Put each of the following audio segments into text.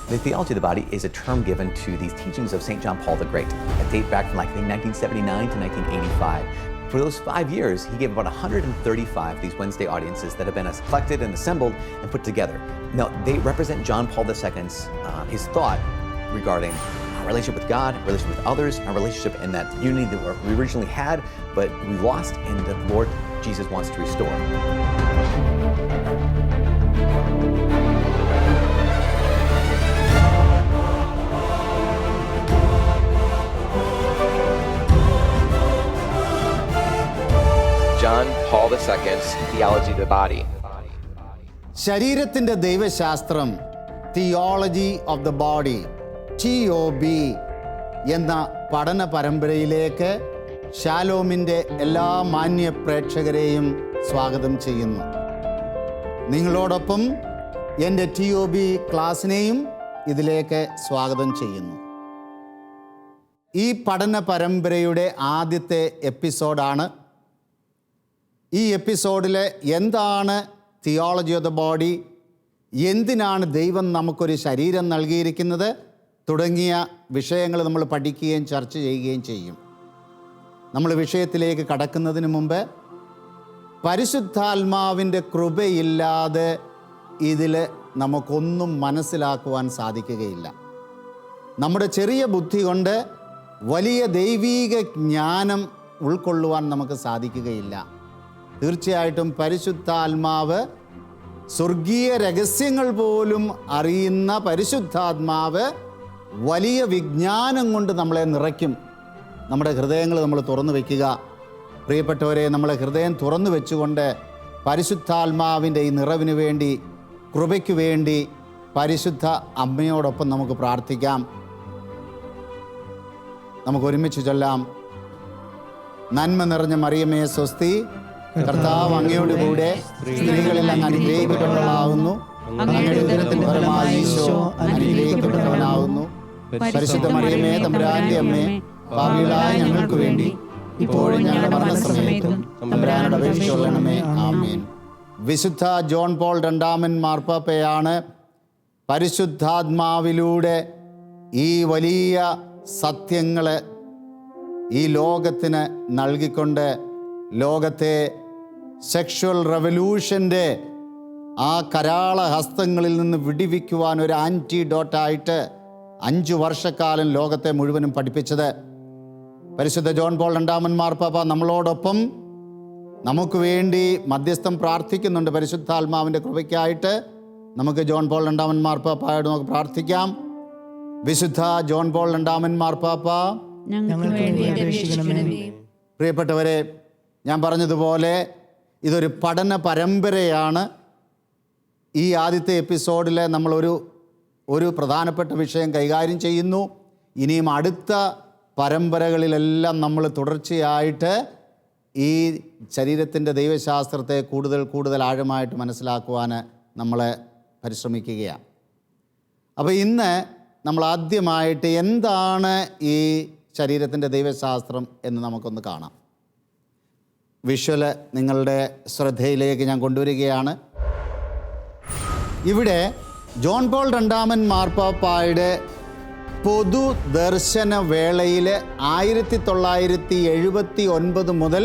The theology of the body is a term given to these teachings of St. John Paul the Great that date back from 1979 to 1985. For those 5 years, he gave about 135 these Wednesday audiences that have been collected and assembled and put together. Now, they represent John Paul II's, his thought regarding our relationship with God, relationship with others, our relationship in that unity that we originally had, but we lost and that the Lord Jesus wants to restore. John Paul II's Theology of the Body. ശരീരത്തിൻ്റെ ദൈവശാസ്ത്രം theology of the body TOB എന്ന പഠന പരമ്പരയിലേക്ക് ഷാലോമിൻ്റെ എല്ലാ മാന്യ പ്രേക്ഷകരെയും സ്വാഗതം ചെയ്യുന്നു. നിങ്ങളോടൊപ്പം എൻ്റെ TOB ക്ലാസ്സിനെയും ഇതിലേക്ക് സ്വാഗതം ചെയ്യുന്നു. ഈ പഠന പരമ്പരയുടെ ആദ്യത്തെ എപ്പിസോഡാണ്. ഈ എപ്പിസോഡിൽ എന്താണ് തിയോളജി ഓഫ് ദ ബോഡി, എന്തിനാണ് ദൈവം നമുക്കൊരു ശരീരം നൽകിയിരിക്കുന്നത് തുടങ്ങിയ വിഷയങ്ങൾ നമ്മൾ പഠിക്കുകയും ചർച്ച ചെയ്യുകയും ചെയ്യും. നമ്മൾ വിഷയത്തിലേക്ക് കടക്കുന്നതിന് മുമ്പ് പരിശുദ്ധാത്മാവിൻ്റെ കൃപയില്ലാതെ ഇതിൽ നമുക്കൊന്നും മനസ്സിലാക്കുവാൻ സാധിക്കുകയില്ല. നമ്മുടെ ചെറിയ ബുദ്ധി കൊണ്ട് വലിയ ദൈവീക ജ്ഞാനം ഉൾക്കൊള്ളുവാൻ നമുക്ക് സാധിക്കുകയില്ല. തീർച്ചയായിട്ടും പരിശുദ്ധാത്മാവ്, സ്വർഗീയ രഹസ്യങ്ങൾ പോലും അറിയുന്ന പരിശുദ്ധാത്മാവ് വലിയ വിജ്ഞാനം കൊണ്ട് നമ്മളെ നിറയ്ക്കും. നമ്മുടെ ഹൃദയങ്ങൾ നമ്മൾ തുറന്നു വയ്ക്കുക. പ്രിയപ്പെട്ടവരെ, നമ്മളെ ഹൃദയം തുറന്നു വെച്ചുകൊണ്ട് പരിശുദ്ധാത്മാവിൻ്റെ ഈ നിറവിന് വേണ്ടി, കൃപയ്ക്ക് വേണ്ടി പരിശുദ്ധ അമ്മയോടൊപ്പം നമുക്ക് പ്രാർത്ഥിക്കാം. നമുക്ക് ഒരുമിച്ച് ചൊല്ലാം. നന്മ നിറഞ്ഞ മറിയമേ സ്വസ്തി, കർത്താവ് അങ്ങയോട് കൂടെ സ്ത്രീകളിൽ അങ്ങ് അനുഗ്രഹിക്കപ്പെട്ടവളാവുന്നു. അങ്ങയുടെ ഉദരത്തിൻ ഫലമായി ഈശോ അനുഗ്രഹിക്കപ്പെട്ടവനാവുന്നു. പരിശുദ്ധ മറിയമേ തമ്പുരാന്റെ അമ്മേ, പാപികളായ ഞങ്ങൾക്ക് വേണ്ടി ഇപ്പോഴും ഞങ്ങളുടെ മരണസമയത്തും തമ്പുരാനോട് അപേക്ഷിച്ചുകൊള്ളണമേ. ആമേൻ. വിശുദ്ധ ജോൺ പോൾ രണ്ടാമൻ മാർപ്പാപ്പയാണ് പരിശുദ്ധാത്മാവിലൂടെ ഈ വലിയ സത്യങ്ങൾ ഈ ലോകത്തിന് നൽകിക്കൊണ്ട് ലോകത്തെ സെക്ഷുവൽ റെവല്യൂഷൻ്റെ ആ കരാള ഹസ്തങ്ങളിൽ നിന്ന് വിടിവിക്കുവാൻ ഒരു ആൻറ്റിഡോട്ടായിട്ട് 5 വർഷക്കാലം ലോകത്തെ മുഴുവനും പഠിപ്പിച്ചത്. പരിശുദ്ധ ജോൺ പോൾ രണ്ടാമൻ മാർപ്പാപ്പ നമ്മളോടൊപ്പം നമുക്ക് വേണ്ടി മധ്യസ്ഥം പ്രാർത്ഥിക്കുന്നുണ്ട്. പരിശുദ്ധാത്മാവിൻ്റെ കൃപയ്ക്കായിട്ട് നമുക്ക് ജോൺ പോൾ രണ്ടാമൻ മാർപ്പാപ്പയോട് നമുക്ക് പ്രാർത്ഥിക്കാം. വിശുദ്ധ ജോൺ പോൾ രണ്ടാമൻ മാർപ്പാപ്പ, പ്രിയപ്പെട്ടവരെ, ഞാൻ പറഞ്ഞതുപോലെ ഇതൊരു പഠന പരമ്പരയാണ്. ഈ ആദ്യത്തെ എപ്പിസോഡിൽ നമ്മളൊരു പ്രധാനപ്പെട്ട വിഷയം കൈകാര്യം ചെയ്യുന്നു. ഇനിയും അടുത്ത പരമ്പരകളിലെല്ലാം നമ്മൾ തുടർച്ചയായിട്ട് ഈ ശരീരത്തിൻ്റെ ദൈവശാസ്ത്രത്തെ കൂടുതൽ ആഴമായിട്ട് മനസ്സിലാക്കുവാൻ നമ്മൾ പരിശ്രമിക്കുകയാണ്. അപ്പോൾ ഇന്ന് നമ്മൾ ആദ്യമായിട്ട് എന്താണ് ഈ ശരീരത്തിൻ്റെ ദൈവശാസ്ത്രം എന്ന് നമുക്കൊന്ന് കാണാം. വിഷ്വല് നിങ്ങളുടെ ശ്രദ്ധയിലേക്ക് ഞാൻ കൊണ്ടുവരികയാണ്. ഇവിടെ ജോൺ പോൾ രണ്ടാമൻ മാർപ്പാപ്പായുടെ പൊതുദർശന വേളയിൽ 1979 മുതൽ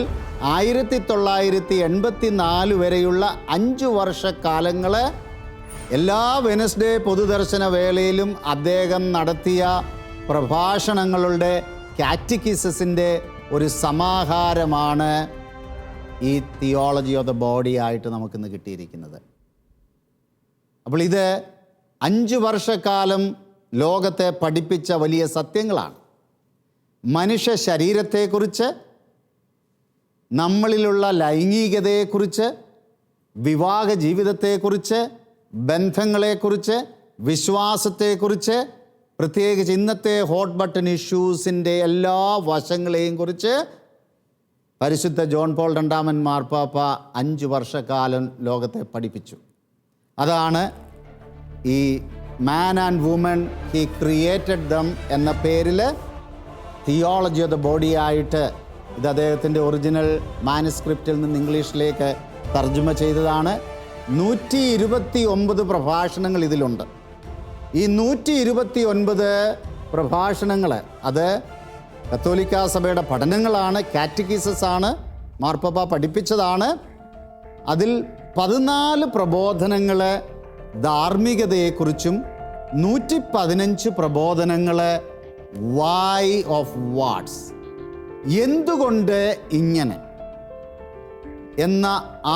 1984 വരെയുള്ള 5 വർഷക്കാലങ്ങൾ എല്ലാ വെനസ്ഡേ പൊതുദർശന വേളയിലും അദ്ദേഹം നടത്തിയ പ്രഭാഷണങ്ങളുടെ കാറ്റക്കിസസിൻ്റെ ഒരു സമാഹാരമാണ് ഈ തിയോളജി ഓഫ് ദ ബോഡി ആയിട്ട് നമുക്കിന്ന് കിട്ടിയിരിക്കുന്നത്. അപ്പോൾ ഇത് 5 വർഷക്കാലം ലോകത്തെ പഠിപ്പിച്ച വലിയ സത്യങ്ങളാണ്. മനുഷ്യ ശരീരത്തെക്കുറിച്ച്, നമ്മളിലുള്ള ലൈംഗികതയെക്കുറിച്ച്, വിവാഹ ജീവിതത്തെക്കുറിച്ച്, ബന്ധങ്ങളെക്കുറിച്ച്, വിശ്വാസത്തെക്കുറിച്ച്, പ്രത്യേകിച്ച് ഇന്നത്തെ ഹോട്ട് ബട്ടൺ ഇഷ്യൂസിൻ്റെ എല്ലാ വശങ്ങളെയും കുറിച്ച് പരിശുദ്ധ ജോൺ പോൾ രണ്ടാമൻ മാർപ്പാപ്പ 5 വർഷക്കാലം ലോകത്തെ പഠിപ്പിച്ചു. അതാണ് ഈ മാൻ and woman he created dum എന്ന പേരിൽ തിയോളജി ഓഫ് ദ ബോഡി ആയിട്ട്, ഇത് അദ്ദേഹത്തിൻ്റെ ഒറിജിനൽ മാനുസ്ക്രിപ്റ്റിൽ നിന്ന് ഇംഗ്ലീഷിലേക്ക് തർജ്ജമ ചെയ്തതാണ്. 129 പ്രഭാഷണങ്ങൾ ഇതിലുണ്ട്. ഈ 129 പ്രഭാഷണങ്ങൾ അത് കത്തോലിക്കാ സഭയുടെ പഠനങ്ങളാണ്, കാറ്റക്കിസസ് ആണ്, മാർപ്പാപ്പ പഠിപ്പിച്ചതാണ്. അതിൽ 14 പ്രബോധനങ്ങൾ ധാർമ്മികതയെക്കുറിച്ചും 115 പ്രബോധനങ്ങൾ വൈ ഓഫ് വാട്ട്സ്, എന്തുകൊണ്ട് ഇങ്ങനെ എന്ന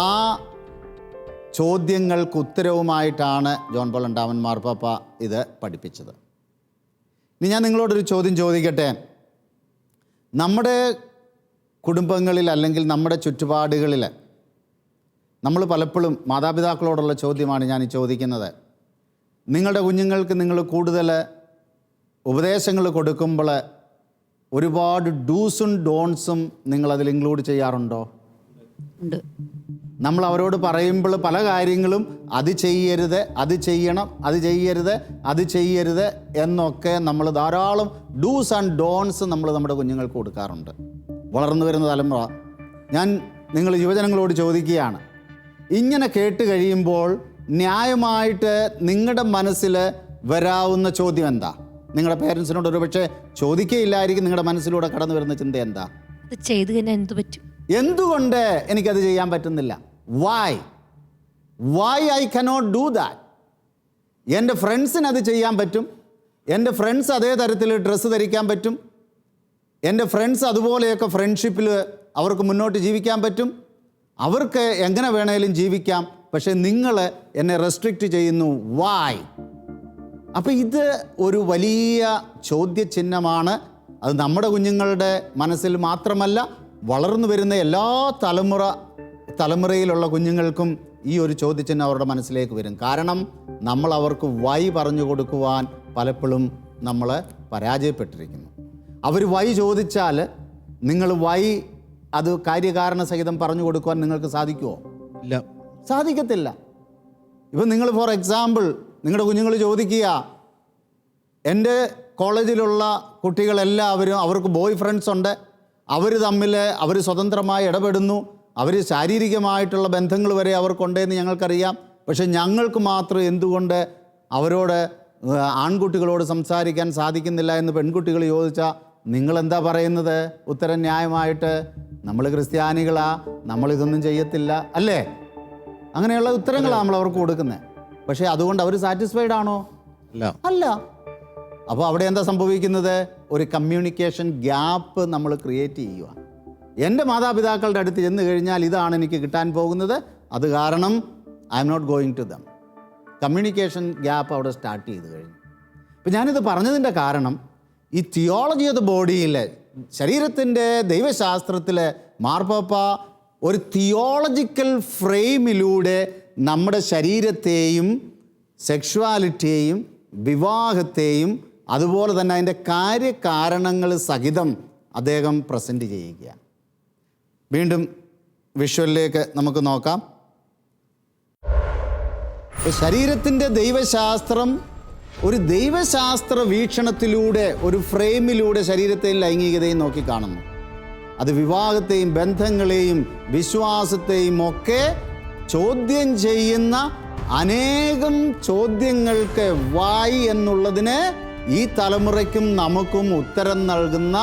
ആ ചോദ്യങ്ങൾക്ക് ഉത്തരവുമായിട്ടാണ് ജോൺ പോൾ രണ്ടാമൻ മാർപ്പാപ്പ ഇത് പഠിപ്പിച്ചത്. ഇനി ഞാൻ നിങ്ങളോടൊരു ചോദ്യം ചോദിക്കട്ടെ. നമ്മുടെ കുടുംബങ്ങളിൽ അല്ലെങ്കിൽ നമ്മുടെ ചുറ്റുപാടുകളിൽ നമ്മൾ പലപ്പോഴും മാതാപിതാക്കളോടുള്ള ചോദ്യമാണ് ഞാൻ ഈ ചോദിക്കുന്നത്. നിങ്ങളുടെ കുഞ്ഞുങ്ങൾക്ക് നിങ്ങൾ കൂടുതൽ ഉപദേശങ്ങൾ കൊടുക്കുമ്പോൾ ഒരുപാട് ഡൂസും ഡോൺസും നിങ്ങളതിൽ ഇൻക്ലൂഡ് ചെയ്യാറുണ്ടോ? ഉണ്ട്. നമ്മൾ അവരോട് പറയുമ്പോൾ പല കാര്യങ്ങളും അത് ചെയ്യരുത്, അത് ചെയ്യണം, അത് ചെയ്യരുത്, അത് ചെയ്യരുത് എന്നൊക്കെ നമ്മൾ ധാരാളം ഡൂസ് ആൻഡ് ഡോൺസ് നമ്മൾ നമ്മുടെ കുഞ്ഞുങ്ങൾക്ക് കൊടുക്കാറുണ്ട്. വളർന്നു വരുന്ന തലമുറ, ഞാൻ നിങ്ങൾ യുവജനങ്ങളോട് ചോദിക്കുകയാണ്, ഇങ്ങനെ കേട്ട് കഴിയുമ്പോൾ ന്യായമായിട്ട് നിങ്ങളുടെ മനസ്സിൽ വരാവുന്ന ചോദ്യം എന്താ? നിങ്ങളുടെ പേരൻസിനോട് ഒരു പക്ഷേ ചോദിക്കുകയില്ലായിരിക്കും, നിങ്ങളുടെ മനസ്സിലൂടെ കടന്നു വരുന്ന ചിന്ത എന്താ? അത് ചെയ്ത് കഴിഞ്ഞാൽ എന്ത് പറ്റും? എന്തുകൊണ്ട് എനിക്കത് ചെയ്യാൻ പറ്റുന്നില്ല? Why I cannot do that? എൻ്റെ ഫ്രണ്ട്സിന് അത് ചെയ്യാൻ പറ്റും, എൻ്റെ ഫ്രണ്ട്സ് അതേ തരത്തിൽ ഡ്രസ്സ് ധരിക്കാൻ പറ്റും, എൻ്റെ ഫ്രണ്ട്സ് അതുപോലെയൊക്കെ ഫ്രണ്ട്ഷിപ്പിൽ അവർക്ക് മുന്നോട്ട് ജീവിക്കാൻ പറ്റും, അവർക്ക് എങ്ങനെ വേണേലും ജീവിക്കാം, പക്ഷേ നിങ്ങൾ എന്നെ റെസ്ട്രിക്റ്റ് ചെയ്യുന്നു. വൈ? അപ്പോൾ ഇത് ഒരു വലിയ ചോദ്യചിഹ്നമാണ്. അത് നമ്മുടെ കുഞ്ഞുങ്ങളുടെ മനസ്സിൽ മാത്രമല്ല, വളർന്നു വരുന്ന എല്ലാ തലമുറയിലുള്ള കുഞ്ഞുങ്ങൾക്കും ഈ ഒരു ചോദ്യചിഹ്നം അവരുടെ മനസ്സിലേക്ക് വരും. കാരണം നമ്മൾ അവർക്ക് വൈ പറഞ്ഞു കൊടുക്കുവാൻ പലപ്പോഴും നമ്മൾ പരാജയപ്പെട്ടിരിക്കുന്നു. അവർ വൈ ചോദിച്ചാൽ നിങ്ങൾ വൈ അത് കാര്യകാരണ സഹിതം പറഞ്ഞു കൊടുക്കുവാൻ നിങ്ങൾക്ക് സാധിക്കുമോ? ഇല്ല, സാധിക്കത്തില്ല. ഇപ്പം നിങ്ങൾ ഫോർ എക്സാമ്പിൾ നിങ്ങളുടെ കുഞ്ഞുങ്ങൾ ചോദിക്കുക, എൻ്റെ കോളേജിലുള്ള കുട്ടികളെല്ലാവരും അവർക്ക് ബോയ് ഫ്രണ്ട്സ് ഉണ്ട്, അവർ സ്വതന്ത്രമായി ഇടപെടുന്നു, അവർ ശാരീരികമായിട്ടുള്ള ബന്ധങ്ങൾ വരെ അവർക്കുണ്ടെന്ന് ഞങ്ങൾക്കറിയാം, പക്ഷെ ഞങ്ങൾക്ക് മാത്രം എന്തുകൊണ്ട് അവരോട് ആൺകുട്ടികളോട് സംസാരിക്കാൻ സാധിക്കുന്നില്ല എന്ന് പെൺകുട്ടികൾ ചോദിച്ചാൽ നിങ്ങളെന്താ പറയുന്നത്? ഉത്തരം ന്യായമായിട്ട് നമ്മൾ ക്രിസ്ത്യാനികളാ, നമ്മളിതൊന്നും ചെയ്യത്തില്ല, അല്ലേ? അങ്ങനെയുള്ള ഉത്തരങ്ങളാണ് നമ്മൾ അവർക്ക് കൊടുക്കുന്നത്. പക്ഷേ അതുകൊണ്ട് അവർ സാറ്റിസ്ഫൈഡ് ആണോ? അല്ല. അപ്പോൾ അവിടെ എന്താ സംഭവിക്കുന്നത്? ഒരു കമ്മ്യൂണിക്കേഷൻ ഗ്യാപ്പ് നമ്മൾ ക്രിയേറ്റ് ചെയ്യുക. എൻ്റെ മാതാപിതാക്കളുടെ അടുത്ത് ചെന്ന് കഴിഞ്ഞാൽ ഇതാണ് എനിക്ക് കിട്ടാൻ പോകുന്നത്, അത് കാരണം I am not going to them. Communication gap അവിടെ സ്റ്റാർട്ട് ചെയ്ത് കഴിഞ്ഞു. അപ്പോൾ ഞാനിത് പറഞ്ഞതിൻ്റെ കാരണം ഈ തിയോളജി ഓഫ് ദ ബോഡിയിൽ, ശരീരത്തിൻ്റെ ദൈവശാസ്ത്രത്തിൽ മാർപ്പാപ്പ ഒരു തിയോളജിക്കൽ ഫ്രെയിമിലൂടെ നമ്മുടെ ശരീരത്തെയും സെക്ഷുവാലിറ്റിയെയും വിവാഹത്തെയും അതുപോലെ തന്നെ അതിൻ്റെ കാര്യകാരണങ്ങൾ സഹിതം അദ്ദേഹം പ്രസൻറ്റ് ചെയ്യുകയാണ്. വീണ്ടും വിഷ്വലിലേക്ക് നമുക്ക് നോക്കാം. ശരീരത്തിൻ്റെ ദൈവശാസ്ത്രം ഒരു ദൈവശാസ്ത്ര വീക്ഷണത്തിലൂടെ, ഒരു ഫ്രെയിമിലൂടെ ശരീരത്തെയും ലൈംഗികതയും നോക്കിക്കാണുന്നു. അത് വിവാഹത്തെയും ബന്ധങ്ങളെയും വിശ്വാസത്തെയും ഒക്കെ ചോദ്യം ചെയ്യുന്ന അനേകം ചോദ്യങ്ങൾക്ക് വായി എന്നുള്ളതിന് ഈ തലമുറയ്ക്കും നമുക്കും ഉത്തരം നൽകുന്ന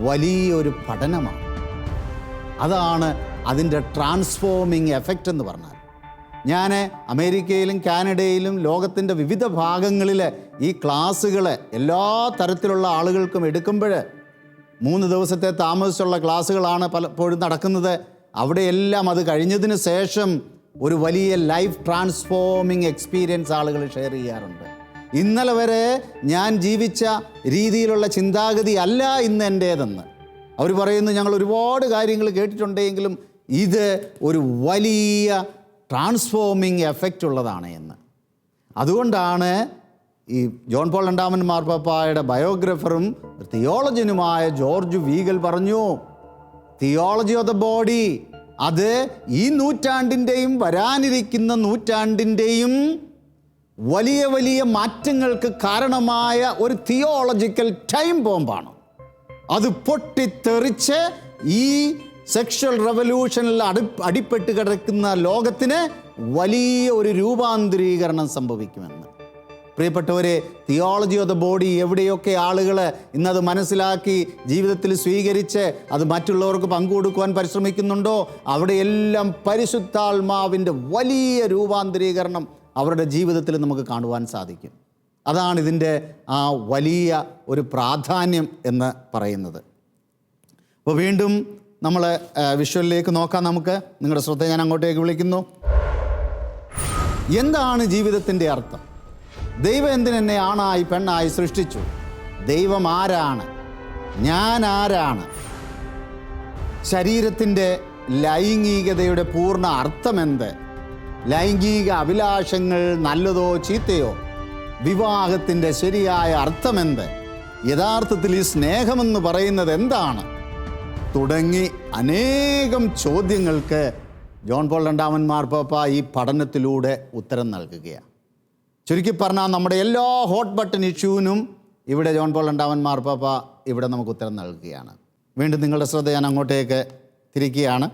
വലിയൊരു പഠനമാണ്. അതാണ് അതിൻ്റെ ട്രാൻസ്ഫോമിങ് എഫക്റ്റ് എന്ന് പറഞ്ഞാൽ. ഞാൻ അമേരിക്കയിലും കാനഡയിലും ലോകത്തിൻ്റെ വിവിധ ഭാഗങ്ങളിൽ ഈ ക്ലാസ്സുകൾ എല്ലാ തരത്തിലുള്ള ആളുകൾക്കും എടുക്കുമ്പോൾ 3 ദിവസത്തെ താമസിച്ചുള്ള ക്ലാസ്സുകളാണ് പലപ്പോഴും നടക്കുന്നത്. അവിടെയെല്ലാം അത് കഴിഞ്ഞതിന് ശേഷം ഒരു വലിയ ലൈഫ് ട്രാൻസ്ഫോമിങ് എക്സ്പീരിയൻസ് ആളുകൾ ഷെയർ ചെയ്യാറുണ്ട്. ഇന്നലെ വരെ ഞാൻ ജീവിച്ച രീതിയിലുള്ള ചിന്താഗതി അല്ല ഇന്ന് എൻ്റേതെന്ന് അവർ പറയുന്നു. ഞങ്ങൾ ഒരുപാട് കാര്യങ്ങൾ കേട്ടിട്ടുണ്ടെങ്കിലും ഇത് ഒരു വലിയ ട്രാൻസ്ഫോമിങ് എഫക്റ്റ് ഉള്ളതാണ് എന്ന്. അതുകൊണ്ടാണ് ഈ ജോൺ പോൾ രണ്ടാമൻ മാർപ്പാപ്പായുടെ ബയോഗ്രഫറും തിയോളജിനുമായ ജോർജ് വീഗൽ പറഞ്ഞു, തിയോളജി ഓഫ് ദ ബോഡി അത് ഈ നൂറ്റാണ്ടിൻ്റെയും വരാനിരിക്കുന്ന നൂറ്റാണ്ടിൻ്റെയും വലിയ വലിയ മാറ്റങ്ങൾക്ക് കാരണമായ ഒരു തിയോളജിക്കൽ ടൈം ബോംബാണ്. അത് പൊട്ടിത്തെറിച്ച് ഈ സെക്ഷൽ റെവല്യൂഷനിൽ അടിപ്പെട്ട് കിടക്കുന്ന ലോകത്തിന് വലിയ ഒരു രൂപാന്തരീകരണം സംഭവിക്കുമെന്ന്. പ്രിയപ്പെട്ടവരെ, തിയോളജി ഓഫ് ദ ബോഡി എവിടെയൊക്കെ ആളുകൾ ഇന്നത് മനസ്സിലാക്കി ജീവിതത്തിൽ സ്വീകരിച്ച് അത് മറ്റുള്ളവർക്ക് പങ്കുകൊടുക്കുവാൻ പരിശ്രമിക്കുന്നുണ്ടോ അവിടെയെല്ലാം പരിശുദ്ധാത്മാവിൻ്റെ വലിയ രൂപാന്തരീകരണം അവരുടെ ജീവിതത്തിൽ നമുക്ക് കാണുവാൻ സാധിക്കും. അതാണ് ഇതിൻ്റെ ആ വലിയ ഒരു പ്രാധാന്യം എന്ന് പറയുന്നത്. അപ്പോൾ വീണ്ടും നമ്മൾ വിഷ്വലിലേക്ക് നോക്കാം. നമുക്ക് നിങ്ങളുടെ ശ്രദ്ധ ഞാൻ അങ്ങോട്ടേക്ക് വിളിക്കുന്നു. എന്താണ് ജീവിതത്തിൻ്റെ അർത്ഥം? ദൈവം എന്തിനെന്നെ ആണായി പെണ്ണായി സൃഷ്ടിച്ചു? ദൈവം ആരാണ്? ഞാൻ ആരാണ്? ശരീരത്തിൻ്റെ ലൈംഗികതയുടെ പൂർണ്ണ അർത്ഥമെന്ത്? ലൈംഗിക അഭിലാഷങ്ങൾ നല്ലതോ ചീത്തയോ? വിവാഹത്തിൻ്റെ ശരിയായ അർത്ഥമെന്ത്? യഥാർത്ഥത്തിൽ ഈ സ്നേഹമെന്ന് പറയുന്നത് എന്താണ്? തുടങ്ങി അനേകം ചോദ്യങ്ങൾക്ക് ജോൺ പോൾ രണ്ടാമൻ മാർപ്പാപ്പ ഈ പഠനത്തിലൂടെ ഉത്തരം നൽകുകയാണ്. ചുരുക്കി പറഞ്ഞാൽ നമ്മുടെ എല്ലാ ഹോട്ട് ബട്ടൺ ഇഷ്യൂവിനും ഇവിടെ ജോൺ പോൾ രണ്ടാമൻ മാർപ്പാപ്പ ഇവിടെ നമുക്ക് ഉത്തരം നൽകുകയാണ്. വീണ്ടും നിങ്ങളുടെ ശ്രദ്ധ ഞാൻ അങ്ങോട്ടേക്ക് തിരിക്കുകയാണ്.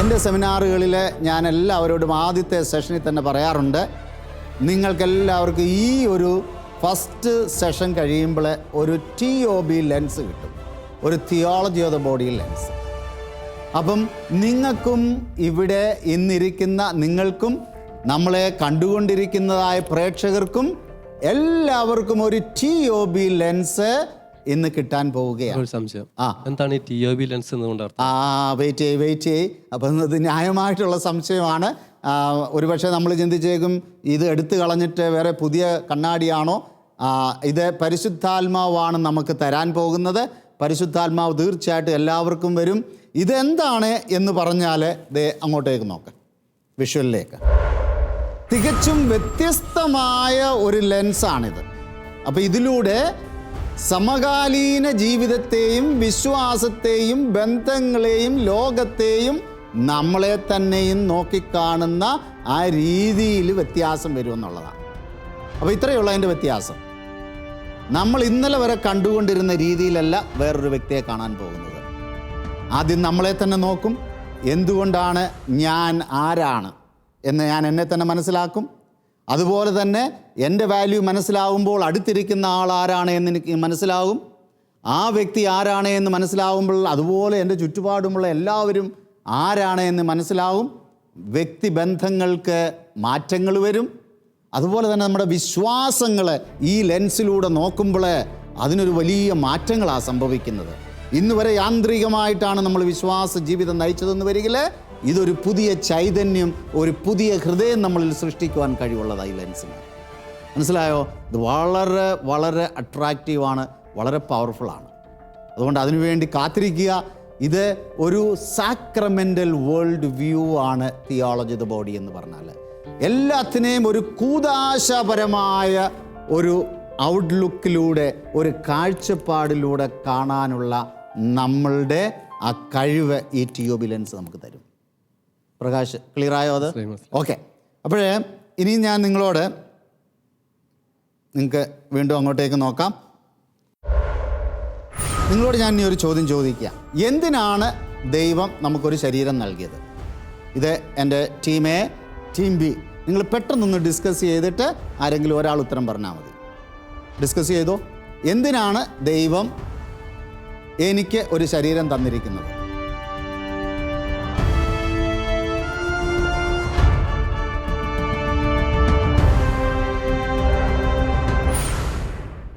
എൻ്റെ സെമിനാറുകളിൽ ഞാൻ എല്ലാവരോടും ആദ്യത്തെ സെഷനിൽ തന്നെ പറയാറുണ്ട്, നിങ്ങൾക്കെല്ലാവർക്കും ഈ ഒരു ഫസ്റ്റ് സെഷൻ കഴിയുമ്പോൾ ഒരു TOB ലെൻസ് കിട്ടും, ഒരു theology of the body lens. അപ്പം നിങ്ങൾക്കും ഇവിടെ ഇന്നിരിക്കുന്ന നിങ്ങൾക്കും നമ്മളെ കണ്ടുകൊണ്ടിരിക്കുന്നതായ പ്രേക്ഷകർക്കും എല്ലാവർക്കും ഒരു TOB ലെൻസ് ഇന്ന് കിട്ടാൻ പോവുകയാണ്. സംശയം, എന്താണ് ഈ TOB ലെൻസ് എന്നുകൊണ്ട്? വെയിറ്റ് ചെയ്യ്. അപ്പം ഇത് ന്യായമായിട്ടുള്ള സംശയമാണ്. ഒരുപക്ഷെ നമ്മൾ ചിന്തിച്ചേക്കും ഇത് എടുത്തു കളഞ്ഞിട്ട് വേറെ പുതിയ കണ്ണാടിയാണോ? ഇത് പരിശുദ്ധാത്മാവാണ് നമുക്ക് തരാൻ പോകുന്നത്. പരിശുദ്ധാത്മാവ് തീർച്ചയായിട്ടും എല്ലാവർക്കും വരും. ഇതെന്താണ് എന്ന് പറഞ്ഞാൽ ദേ അങ്ങോട്ടേക്ക് നോക്കാം, വിഷ്വലിലേക്ക്. തികച്ചും വ്യത്യസ്തമായ ഒരു ലെൻസാണിത്. അപ്പോൾ ഇതിലൂടെ സമകാലീന ജീവിതത്തെയും വിശ്വാസത്തെയും ബന്ധങ്ങളെയും ലോകത്തെയും നമ്മളെ തന്നെയും നോക്കിക്കാണുന്ന ആ രീതിയിൽ വ്യത്യാസം വരുമെന്നുള്ളതാണ്. അപ്പോൾ ഇത്രയുള്ള അതിൻ്റെ വ്യത്യാസം. നമ്മൾ ഇന്നലെ വരെ കണ്ടുകൊണ്ടിരുന്ന രീതിയിലല്ല വേറൊരു വ്യക്തിയെ കാണാൻ പോകുന്നത്. ആദ്യം നമ്മളെ തന്നെ നോക്കും. എന്തുകൊണ്ടാണ് ഞാൻ ആരാണ് എന്ന് ഞാൻ എന്നെ തന്നെ മനസ്സിലാക്കും. അതുപോലെ തന്നെ എൻ്റെ വാല്യൂ മനസ്സിലാവുമ്പോൾ അടുത്തിരിക്കുന്ന ആൾ ആരാണ് എന്ന് എനിക്ക് മനസ്സിലാകും. ആ വ്യക്തി ആരാണ് എന്ന് മനസ്സിലാവുമ്പോൾ അതുപോലെ എൻ്റെ ചുറ്റുപാടുമുള്ള എല്ലാവരും ആരാണ് എന്ന് മനസ്സിലാവും. വ്യക്തിബന്ധങ്ങൾക്ക് മാറ്റങ്ങൾ വരും. അതുപോലെ തന്നെ നമ്മുടെ വിശ്വാസങ്ങൾ ഈ ലെൻസിലൂടെ നോക്കുമ്പോൾ അതിനൊരു വലിയ മാറ്റങ്ങളാണ് സംഭവിക്കുന്നത്. ഇന്ന് വരെ യാന്ത്രികമായിട്ടാണ് നമ്മൾ വിശ്വാസ ജീവിതം നയിച്ചതെന്ന് വരികിൽ ഇതൊരു പുതിയ ചൈതന്യം, ഒരു പുതിയ ഹൃദയം നമ്മളിൽ സൃഷ്ടിക്കുവാൻ കഴിവുള്ളതായി ലെൻസിന്. മനസ്സിലായോ? ഇത് വളരെ വളരെ അട്രാക്റ്റീവാണ്, വളരെ പവർഫുള്ളാണ്. അതുകൊണ്ട് അതിനുവേണ്ടി കാത്തിരിക്കുക. ഇത് ഒരു സാക്രമെൻ്റൽ വേൾഡ് വ്യൂ ആണ് തിയോളജി ഓഫ് ദ ബോഡി എന്ന് പറഞ്ഞാൽ. എല്ലാത്തിനെയും ഒരു കൂദാശപരമായ ഒരു ഔട്ട്ലുക്കിലൂടെ, ഒരു കാഴ്ചപ്പാടിലൂടെ കാണാനുള്ള നമ്മളുടെ ആ കഴിവ് ഈ TOB ലെൻസ് നമുക്ക് തരും. പ്രകാശ്, ക്ലിയറായോ അത്? ഓക്കെ. അപ്പോഴേ ഇനി ഞാൻ നിങ്ങൾക്ക് വീണ്ടും അങ്ങോട്ടേക്ക് നോക്കാം. നിങ്ങളോട് ഞാൻ ഇനി ഒരു ചോദ്യം ചോദിക്കുക. എന്തിനാണ് ദൈവം നമുക്കൊരു ശരീരം നൽകിയത്? ഇത് എൻ്റെ ടീം A, ടീം B. നിങ്ങൾ പെട്ടെന്നൊന്ന് ഡിസ്കസ് ചെയ്തിട്ട് ആരെങ്കിലും ഒരാൾ ഉത്തരം പറഞ്ഞാൽ മതി. ഡിസ്കസ് ചെയ്തോ. എന്തിനാണ് ദൈവം എനിക്ക് ഒരു ശരീരം തന്നിരിക്കുന്നത്?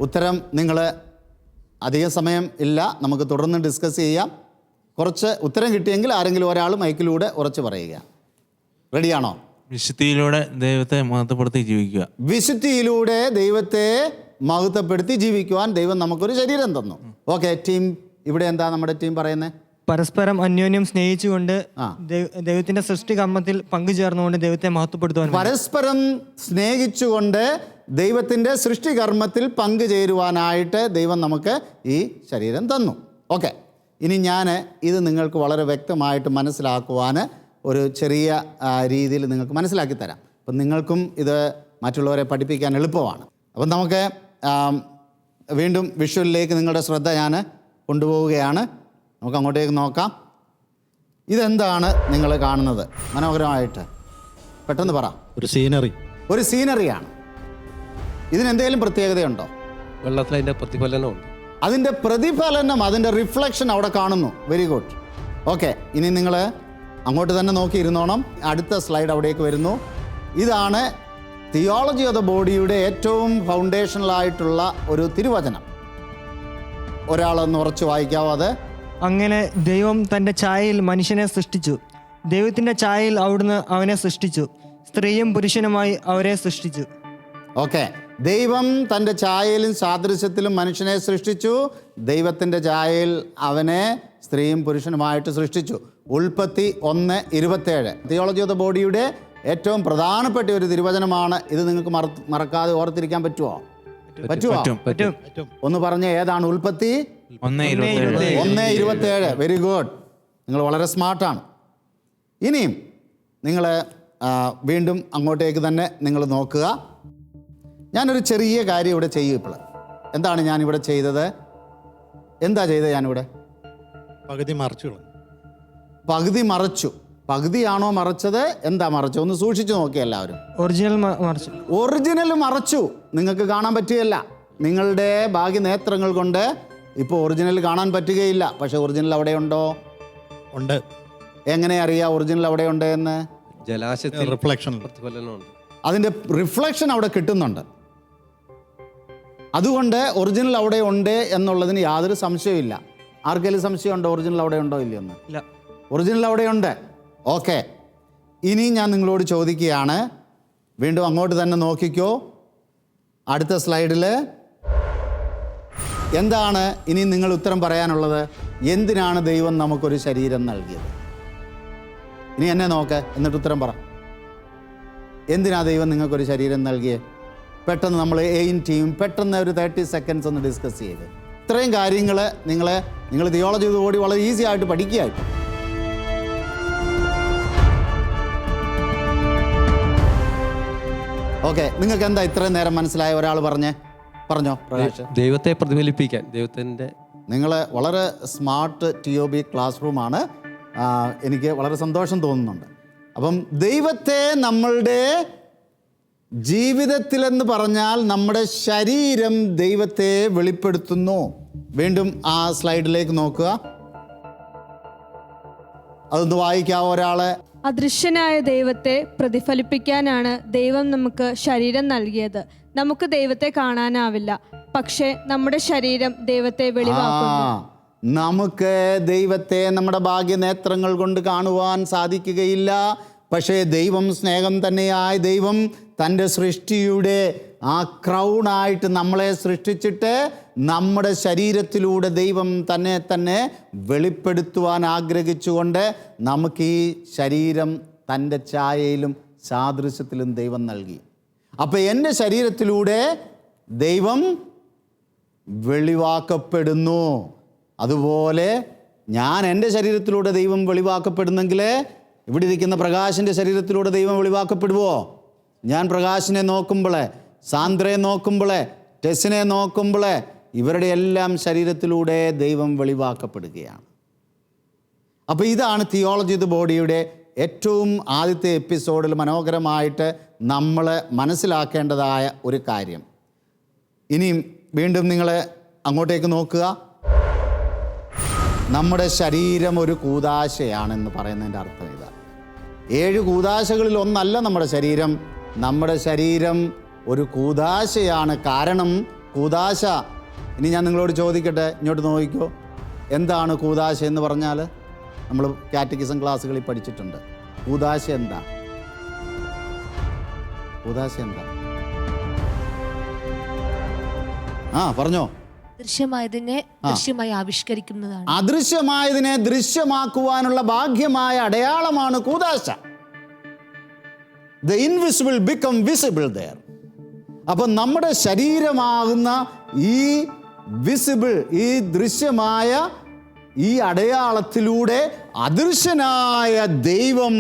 ഉത്തരം നിങ്ങൾ അധിക സമയം ഇല്ല, നമുക്ക് തുടർന്ന് ഡിസ്കസ് ചെയ്യാം. കുറച്ച് ഉത്തരം കിട്ടിയെങ്കിൽ ആരെങ്കിലും ഒരാൾ മൈക്കിലൂടെ ഉറച്ചു പറയുക. റെഡിയാണോ? വിശുദ്ധിയിലൂടെ ദൈവത്തെ മഹത്വപ്പെടുത്തി ജീവിക്കുക. വിശുദ്ധിയിലൂടെ ദൈവത്തെ മഹത്വപ്പെടുത്തി ജീവിക്കുവാൻ ദൈവം നമുക്കൊരു ശരീരം തന്നു. ഓക്കെ. ടീം ഇവിടെ എന്താ നമ്മുടെ ടീം പറയുന്നത്? പരസ്പരം അന്യോന്യം സ്നേഹിച്ചുകൊണ്ട് ദൈവത്തിന്റെ സൃഷ്ടികർമ്മത്തിൽ പങ്കുചേർന്നുകൊണ്ട് ദൈവത്തെ മഹത്വപ്പെടുത്തുവാൻ. പരസ്പരം സ്നേഹിച്ചുകൊണ്ട് ദൈവത്തിന്റെ സൃഷ്ടികർമ്മത്തിൽ പങ്കുചേരുവാനായിട്ട് ദൈവം നമുക്ക് ഈ ശരീരം തന്നു. ഓക്കെ. ഇനി ഞാൻ ഇത് നിങ്ങൾക്ക് വളരെ വ്യക്തമായിട്ട് മനസ്സിലാക്കുവാൻ ഒരു ചെറിയ രീതിയിൽ നിങ്ങൾക്ക് മനസ്സിലാക്കി തരാം. അപ്പം നിങ്ങൾക്കും ഇത് മറ്റുള്ളവരെ പഠിപ്പിക്കാൻ എളുപ്പമാണ്. അപ്പം നമുക്ക് വീണ്ടും വിഷ്വലിലേക്ക് നിങ്ങളുടെ ശ്രദ്ധ ഞാൻ കൊണ്ടുപോവുകയാണ്. നമുക്ക് അങ്ങോട്ടേക്ക് നോക്കാം. ഇതെന്താണ് നിങ്ങൾ കാണുന്നത്? മനോഹരമായിട്ട് പെട്ടെന്ന് പറ. ഒരു സീനറി. ഒരു സീനറിയാണ്. ഇതിനെന്തെങ്കിലും പ്രത്യേകതയുണ്ടോ? വെള്ളത്തിൽ അതിൻ്റെ പ്രതിഫലനമുണ്ട്. അതിൻ്റെ പ്രതിഫലനം, അതിൻ്റെ റിഫ്ലക്ഷൻ അവിടെ കാണുന്നു. Very good. ഓക്കെ, ഇനി നിങ്ങൾ അങ്ങോട്ട് തന്നെ നോക്കിയിരുന്നോണം. അടുത്ത സ്ലൈഡ് അവിടേക്ക് വരുന്നു. ഇതാണ് തിയോളജി ഓഫ് ദ ബോഡിയുടെ ഏറ്റവും ഫൗണ്ടേഷണലായിട്ടുള്ള ഒരു തിരുവചനം. ഒരാളൊന്ന് ഉറച്ചു വായിക്കാവോ അത്? അങ്ങനെ ദൈവം തൻ്റെ ഛായയിൽ മനുഷ്യനെ സൃഷ്ടിച്ചു. ദൈവത്തിൻ്റെ ഛായയിൽ അവിടുന്ന് അവനെ സൃഷ്ടിച്ചു. സ്ത്രീയും പുരുഷനുമായി അവരെ സൃഷ്ടിച്ചു. ഓക്കെ, ദൈവം തൻ്റെ ഛായയിലും സാദൃശ്യത്തിലും മനുഷ്യനെ സൃഷ്ടിച്ചു. ദൈവത്തിൻ്റെ ഛായയിൽ അവനെ സ്ത്രീയും പുരുഷനുമായിട്ട് സൃഷ്ടിച്ചു. ഉൽപ്പത്തി 1:27 തിയോളജി ഓഫ് ദ ബോഡിയുടെ ഏറ്റവും പ്രധാനപ്പെട്ട ഒരു തിരുവചനമാണ് ഇത്. നിങ്ങൾക്ക് മറക്കാതെ ഓർത്തിരിക്കാൻ പറ്റുമോ? ഒന്ന് പറഞ്ഞ ഏതാണ്? ഉൽപ്പത്തി 1:27. വെരി ഗുഡ്, നിങ്ങൾ വളരെ സ്മാർട്ടാണ്. ഇനിയും നിങ്ങൾ വീണ്ടും അങ്ങോട്ടേക്ക് തന്നെ നിങ്ങൾ നോക്കുക. ഞാനൊരു ചെറിയ കാര്യം ഇവിടെ ചെയ്യും. ഇപ്പോൾ എന്താണ് ഞാനിവിടെ ചെയ്തത്? എന്താ ചെയ്തത്? ഞാനിവിടെ പകുതി മറച്ചു. പകുതിയാണോ മറച്ചത്? എന്താ മറച്ചു? ഒന്ന് സൂക്ഷിച്ചു നോക്കി എല്ലാവരും. ഒറിജിനൽ മറച്ചു. നിങ്ങൾക്ക് കാണാൻ പറ്റുകയില്ല. നിങ്ങളുടെ ഭാഗ്യനേത്രങ്ങൾ കൊണ്ട് ഇപ്പോൾ ഒറിജിനൽ കാണാൻ പറ്റുകയില്ല. പക്ഷെ ഒറിജിനൽ അവിടെയുണ്ടോ? ഉണ്ട്. എങ്ങനെ അറിയാം ഒറിജിനൽ അവിടെ ഉണ്ട് എന്ന്? ജലാശയത്തിൽ റിഫ്ലക്ഷൻ, പ്രതിഫലനമുണ്ട്. അതിൻ്റെ റിഫ്ലക്ഷൻ അവിടെ കിട്ടുന്നുണ്ട്. അതുകൊണ്ട് ഒറിജിനൽ അവിടെ ഉണ്ട് എന്നുള്ളതിന് യാതൊരു സംശയമില്ല. ആർക്കെങ്കിലും സംശയമുണ്ടോ ഒറിജിനൽ അവിടെ ഉണ്ടോ ഇല്ലയെന്ന്? ഇല്ല, ഒറിജിനൽ അവിടെയുണ്ട്. ഓക്കെ, ഇനി ഞാൻ നിങ്ങളോട് ചോദിക്കുകയാണ്. വീണ്ടും അങ്ങോട്ട് തന്നെ നോക്കിക്കോ. അടുത്ത സ്ലൈഡിൽ എന്താണ് ഇനി നിങ്ങൾ ഉത്തരം പറയാനുള്ളത്? എന്തിനാണ് ദൈവം നമുക്കൊരു ശരീരം നൽകിയത്? ഇനി എന്നെ നോക്ക്, എന്നിട്ട് ഉത്തരം പറ. എന്തിനാ ദൈവം നിങ്ങൾക്കൊരു ശരീരം നൽകിയത്? പെട്ടെന്ന് നമ്മൾ ടീം പെട്ടെന്ന് ഒരു 30 സെക്കൻഡ്സ് ഒന്ന് ഡിസ്കസ് ചെയ്ത്. ഇത്രയും കാര്യങ്ങൾ നിങ്ങൾ തിയോളജി കൂടി വളരെ ഈസി ആയിട്ട് പഠിക്കുകയായിട്ട്. ഓക്കെ, നിങ്ങൾക്ക് എന്താ ഇത്രയും നേരം മനസ്സിലായ? ഒരാൾ പറഞ്ഞോ പ്രകാശ്. ദൈവത്തെ പ്രതിഫലിപ്പിക്കാൻ, ദൈവത്തിൻ്റെ. നിങ്ങൾ വളരെ സ്മാർട്ട് TOB ക്ലാസ് റൂമാണ്. എനിക്ക് വളരെ സന്തോഷം തോന്നുന്നുണ്ട്. അപ്പം ദൈവത്തെ നമ്മളുടെ ജീവിതത്തിലെന്ന് പറഞ്ഞാൽ നമ്മുടെ ശരീരം ദൈവത്തെ വെളിപ്പെടുത്തുന്നു. വീണ്ടും ആ സ്ലൈഡിലേക്ക് നോക്കുക. അതൊന്ന് വായിക്കാവോ ഒരാളെ? അദൃശ്യനായ ദൈവത്തെ പ്രതിഫലിപ്പിക്കാനാണ് ദൈവം നമുക്ക് ശരീരം നൽകിയത്. നമുക്ക് ദൈവത്തെ കാണാനാവില്ല, പക്ഷേ നമ്മുടെ ശരീരം ദൈവത്തെ വെളിവാക്കുന്നു. നമുക്ക് ദൈവത്തെ നമ്മുടെ ഭാഗ്യനേത്രങ്ങൾ കൊണ്ട് കാണുവാൻ സാധിക്കുകയില്ല. പക്ഷേ ദൈവം സ്നേഹം തന്നെയായ ദൈവം തൻ്റെ സൃഷ്ടിയുടെ ആ ക്രൗണായിട്ട് നമ്മളെ സൃഷ്ടിച്ചിട്ട് നമ്മുടെ ശരീരത്തിലൂടെ ദൈവം തന്നെ വെളിപ്പെടുത്തുവാൻ ആഗ്രഹിച്ചുകൊണ്ട് നമുക്ക് ഈ ശരീരം തൻ്റെ ഛായയിലും സാദൃശ്യത്തിലും ദൈവം നൽകി. അപ്പോൾ എൻ്റെ ശരീരത്തിലൂടെ ദൈവം വെളിവാക്കപ്പെടുന്നു. അതുപോലെ ഞാൻ എൻ്റെ ശരീരത്തിലൂടെ ദൈവം വെളിവാക്കപ്പെടുന്നെങ്കിൽ ഇവിടെ ഇരിക്കുന്ന പ്രകാശിൻ്റെ ശരീരത്തിലൂടെ ദൈവം വെളിവാക്കപ്പെടുവോ? ഞാൻ പ്രകാശിനെ നോക്കുമ്പോൾ, സാന്ദ്രയെ നോക്കുമ്പോൾ, ടെസ്സിനെ നോക്കുമ്പോൾ ഇവരുടെ എല്ലാം ശരീരത്തിലൂടെ ദൈവം വെളിവാക്കപ്പെടുകയാണ്. അപ്പോൾ ഇതാണ് തിയോളജി ഓഫ് ദ ബോഡിയുടെ ഏറ്റവും ആദ്യത്തെ എപ്പിസോഡിൽ മനോഹരമായിട്ട് നമ്മൾ മനസ്സിലാക്കേണ്ടതായ ഒരു കാര്യം. ഇനിയും വീണ്ടും നിങ്ങൾ അങ്ങോട്ടേക്ക് നോക്കുക. നമ്മുടെ ശരീരം ഒരു കൂദാശയാണെന്ന് പറയുന്നതിൻ്റെ അർത്ഥം ഇതാണ്. 7 കൂദാശകളിൽ ഒന്നല്ല നമ്മുടെ ശരീരം. നമ്മുടെ ശരീരം ഒരു കൂദാശയാണ്. കാരണം കൂദാശ, ഇനി ഞാൻ നിങ്ങളോട് ചോദിക്കട്ടെ, ഇങ്ങോട്ട് നോക്കിക്കോ. എന്താണ് കൂദാശ എന്ന് പറഞ്ഞാൽ? നമ്മൾ കാറ്റക്കിസം ക്ലാസ്സുകളിൽ പഠിച്ചിട്ടുണ്ട്. കൂദാശ എന്താ? കൂദാശ എന്താ? പറഞ്ഞോ. ദൃശ്യമായതിനെ ദൃശ്യമായി ആവിഷ്കരിക്കുന്നതാണ്. അദൃശ്യമായതിനെ ദൃശ്യമാക്കുവാനുള്ള ഭാഗ്യമായ അടയാളമാണ് കൂദാശ. The invisible become visible there. അപ്പം നമ്മുടെ ശരീരമാകുന്ന ഈ വിസിബിൾ, ഈ ദൃശ്യമായ ഈ അടയാളത്തിലൂടെ അദൃശ്യനായ ദൈവം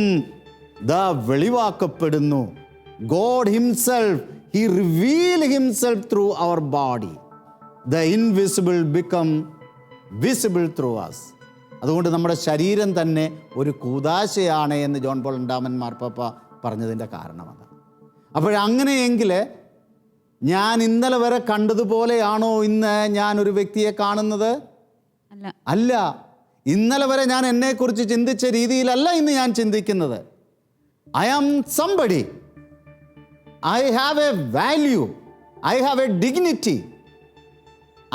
വെളിവാക്കപ്പെടുന്നു. God himself, he revealed himself through our body. The invisible become visible through us. അതുകൊണ്ട് നമ്മുടെ ശരീരം തന്നെ ഒരു കൂദാശയാണ് എന്ന് ജോൺ പോൾ രണ്ടാമൻ മാർപ്പാപ്പ പറഞ്ഞതിൻ്റെ കാരണം അതാണ്. അപ്പോഴങ്ങനെയെങ്കിൽ ഞാൻ ഇന്നലെ വരെ കണ്ടതുപോലെയാണോ ഇന്ന് ഞാൻ ഒരു വ്യക്തിയെ കാണുന്നത്? അല്ല. ഇന്നലെ വരെ ഞാൻ എന്നെക്കുറിച്ച് ചിന്തിച്ച രീതിയിലല്ല ഇന്ന് ഞാൻ ചിന്തിക്കുന്നത്. I am somebody. I have a value. I have a dignity.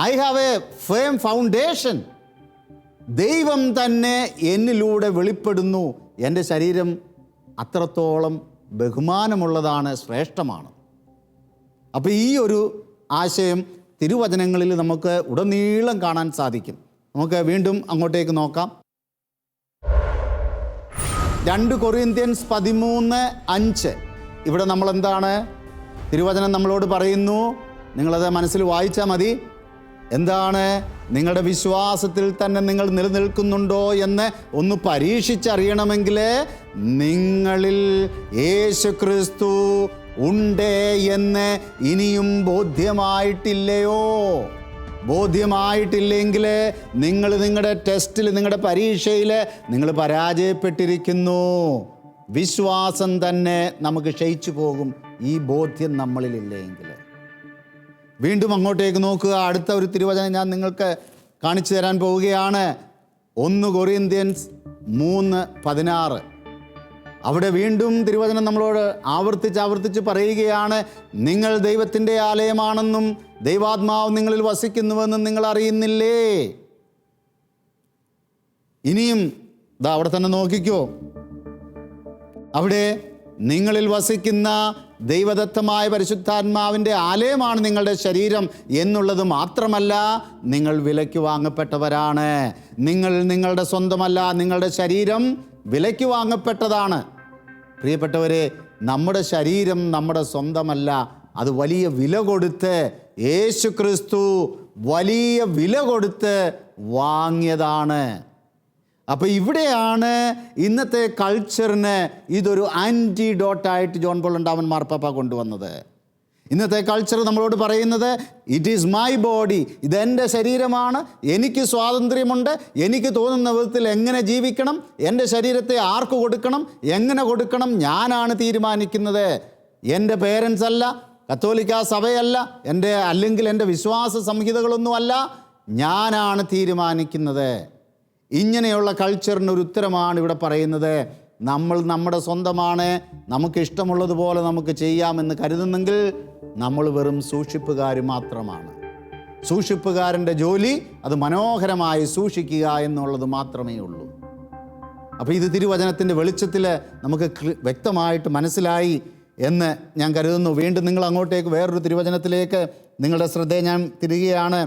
I have a firm foundation. ദൈവം തന്നെ എന്നിലൂടെ വെളിപ്പെടുന്നു. എൻ്റെ ശരീരം അത്രത്തോളം ബഹുമാനമുള്ളതാണ്, ശ്രേഷ്ഠമാണ്. അപ്പോൾ ഈ ഒരു ആശയം തിരുവചനങ്ങളിൽ നമുക്ക് ഉടനീളം കാണാൻ സാധിക്കും. നമുക്ക് വീണ്ടും അങ്ങോട്ടേക്ക് നോക്കാം. 2 കൊറിന്ത്യൻസ് 13:5. ഇവിടെ നമ്മൾ എന്താണ് തിരുവചനം നമ്മളോട് പറയുന്നു? നിങ്ങളത് മനസ്സിൽ വായിച്ചാൽ മതി. എന്താണ്? നിങ്ങളുടെ വിശ്വാസത്തിൽ തന്നെ നിങ്ങൾ നിലനിൽക്കുന്നുണ്ടോ എന്ന് ഒന്ന് പരീക്ഷിച്ചറിയണമെങ്കിൽ നിങ്ങളിൽ യേശുക്രിസ്തു ഉണ്ട് എന്ന് ഇനിയും ബോധ്യമായിട്ടില്ലയോ? ബോധ്യമായിട്ടില്ലെങ്കിൽ നിങ്ങൾ നിങ്ങളുടെ ടെസ്റ്റിൽ, നിങ്ങളുടെ പരീക്ഷയിൽ നിങ്ങൾ പരാജയപ്പെട്ടിരിക്കുന്നു. വിശ്വാസം തന്നെ നമുക്ക് ക്ഷയിച്ചു പോകും ഈ ബോധ്യം നമ്മളിലില്ലെങ്കിൽ. വീണ്ടും അങ്ങോട്ടേക്ക് നോക്കുക. അടുത്ത ഒരു തിരുവചനം ഞാൻ നിങ്ങൾക്ക് കാണിച്ചു തരാൻ പോവുകയാണ്. 1 കൊറിന്ത്യൻസ് 3:16. അവിടെ വീണ്ടും തിരുവചനം നമ്മളോട് ആവർത്തിച്ച് പറയുകയാണ്, നിങ്ങൾ ദൈവത്തിൻ്റെ ആലയമാണെന്നും ദൈവാത്മാവ് നിങ്ങളിൽ വസിക്കുന്നുവെന്നും നിങ്ങൾ അറിയുന്നില്ലേ? ഇനിയും അവിടെ തന്നെ നോക്കിക്കോ. അവിടെ നിങ്ങളിൽ വസിക്കുന്ന ദൈവദത്തമായ പരിശുദ്ധാത്മാവിൻ്റെ ആലയമാണ് നിങ്ങളുടെ ശരീരം എന്നുള്ളത് മാത്രമല്ല, നിങ്ങൾ വിലയ്ക്ക് വാങ്ങപ്പെട്ടവരാണ്. നിങ്ങൾ നിങ്ങളുടെ സ്വന്തമല്ല, നിങ്ങളുടെ ശരീരം വിലയ്ക്ക് വാങ്ങപ്പെട്ടതാണ്. പ്രിയപ്പെട്ടവരെ, നമ്മുടെ ശരീരം നമ്മുടെ സ്വന്തമല്ല. അത് വലിയ വില കൊടുത്ത് യേശുക്രിസ്തു വലിയ വില കൊടുത്ത് വാങ്ങിയതാണ്. അപ്പോൾ ഇവിടെയാണ് ഇന്നത്തെ കൾച്ചറിന് ഇതൊരു ആൻറ്റിഡോട്ടായിട്ട് ജോൺ പോൾ രണ്ടാമൻ മാർപ്പാപ്പ കൊണ്ടുവന്നത്. ഇന്നത്തെ കൾച്ചർ നമ്മളോട് പറയുന്നത്, ഇറ്റ് ഈസ് മൈ ബോഡി, ഇതെൻ്റെ ശരീരമാണ്, എനിക്ക് സ്വാതന്ത്ര്യമുണ്ട്, എനിക്ക് തോന്നുന്ന വിധത്തിൽ എങ്ങനെ ജീവിക്കണം, എൻ്റെ ശരീരത്തെ ആർക്ക് കൊടുക്കണം, എങ്ങനെ കൊടുക്കണം, ഞാനാണ് തീരുമാനിക്കുന്നത്. എൻ്റെ പേരൻസ് അല്ല, കത്തോലിക്ക സഭയല്ല, അല്ലെങ്കിൽ എൻ്റെ വിശ്വാസ സംഹിതകളൊന്നുമല്ല, ഞാനാണ് തീരുമാനിക്കുന്നത്. ഇങ്ങനെയുള്ള കൾച്ചറിനൊരു ഉത്തരമാണ് ഇവിടെ പറയുന്നത്. നമ്മൾ നമ്മുടെ സ്വന്തമാണ്, നമുക്ക് ഇഷ്ടമുള്ളതുപോലെ നമുക്ക് ചെയ്യാമെന്ന് കരുതുന്നെങ്കിൽ നമ്മൾ വെറും സൂക്ഷിപ്പുകാർ മാത്രമാണ്. സൂക്ഷിപ്പുകാരൻ്റെ ജോലി അത് മനോഹരമായി സൂക്ഷിക്കുക എന്നുള്ളത് മാത്രമേ ഉള്ളൂ. അപ്പോൾ ഇത് തിരുവചനത്തിൻ്റെ വെളിച്ചത്തിൽ നമുക്ക് വ്യക്തമായിട്ട് മനസ്സിലായി എന്ന് ഞാൻ കരുതുന്നു. വീണ്ടും നിങ്ങൾ അങ്ങോട്ടേക്ക് വേറൊരു തിരുവചനത്തിലേക്ക് നിങ്ങളുടെ ശ്രദ്ധയെ ഞാൻ തിരികെയാണ്.